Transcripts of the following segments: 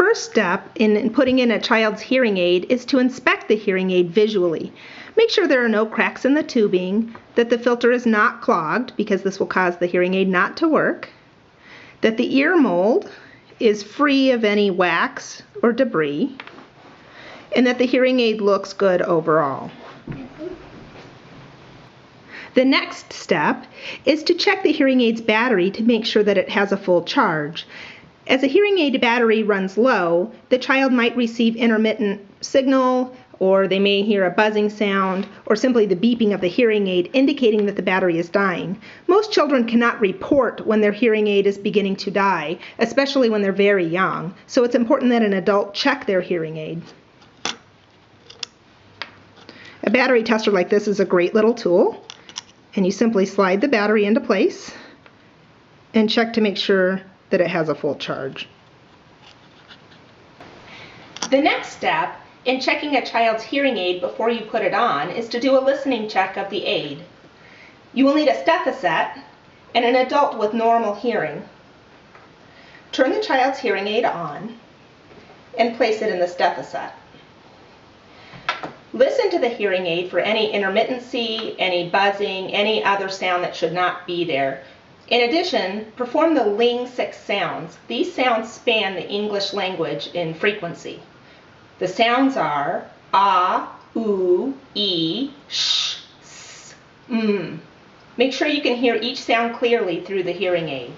first step in putting in a child's hearing aid is to inspect the hearing aid visually. Make sure there are no cracks in the tubing, that the filter is not clogged because this will cause the hearing aid not to work, that the ear mold is free of any wax or debris, and that the hearing aid looks good overall. The next step is to check the hearing aid's battery to make sure that it has a full charge. As a hearing aid battery runs low, the child might receive intermittent signal, or they may hear a buzzing sound, or simply the beeping of the hearing aid indicating that the battery is dying. Most children cannot report when their hearing aid is beginning to die, especially when they're very young, so it's important that an adult check their hearing aid. A battery tester like this is a great little tool, and you simply slide the battery into place and check to make sure that it has a full charge. The next step in checking a child's hearing aid before you put it on is to do a listening check of the aid. You will need a stethoscope and an adult with normal hearing. Turn the child's hearing aid on and place it in the stethoscope. Listen to the hearing aid for any intermittency, any buzzing, any other sound that should not be there. In addition, perform the Ling 6 sounds. These sounds span the English language in frequency. The sounds are ah, oo, e, sh, s, m. Make sure you can hear each sound clearly through the hearing aid.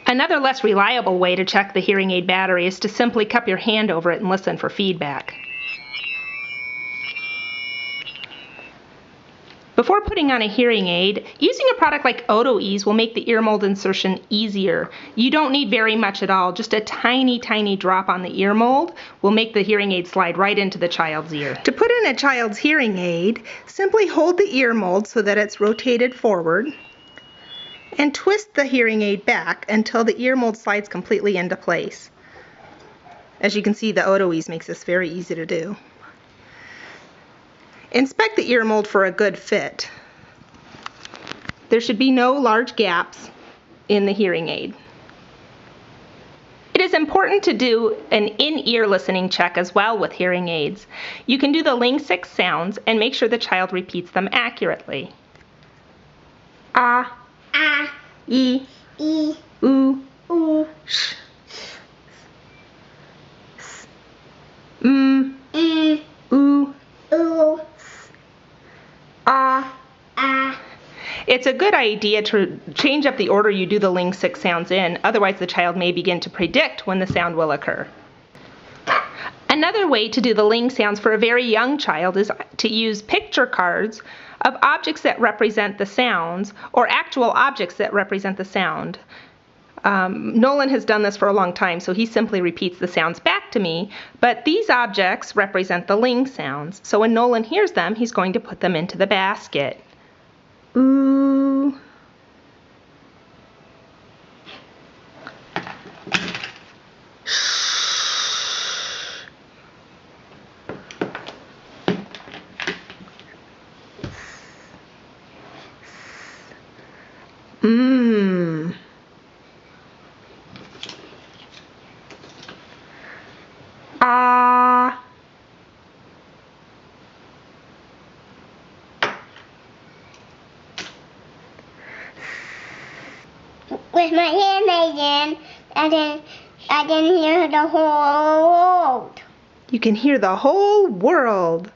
Another less reliable way to check the hearing aid battery is to simply cup your hand over it and listen for feedback. Before putting on a hearing aid, using a product like Auto-Ease will make the ear mold insertion easier. You don't need very much at all. Just a tiny, tiny drop on the ear mold will make the hearing aid slide right into the child's ear. To put in a child's hearing aid, simply hold the ear mold so that it's rotated forward and twist the hearing aid back until the ear mold slides completely into place. As you can see, the Auto-Ease makes this very easy to do. Inspect the ear mold for a good fit. There should be no large gaps in the hearing aid. It is important to do an in-ear listening check as well with hearing aids. You can do the Ling 6 sounds and make sure the child repeats them accurately. Ah, Ah, e, e, oo, oo, sh, s, m, oo, oo, ah. ah. It's a good idea to change up the order you do the Ling 6 sounds in, otherwise the child may begin to predict when the sound will occur. Another way to do the Ling sounds for a very young child is to use picture cards of objects that represent the sounds, or actual objects that represent the sound. Nolan has done this for a long time, so he simply repeats the sounds back to me, but these objects represent the Ling sounds. So when Nolan hears them, he's going to put them into the basket. Ooh. Mmm. Ah. With my hand again, I can hear the whole world. You can hear the whole world.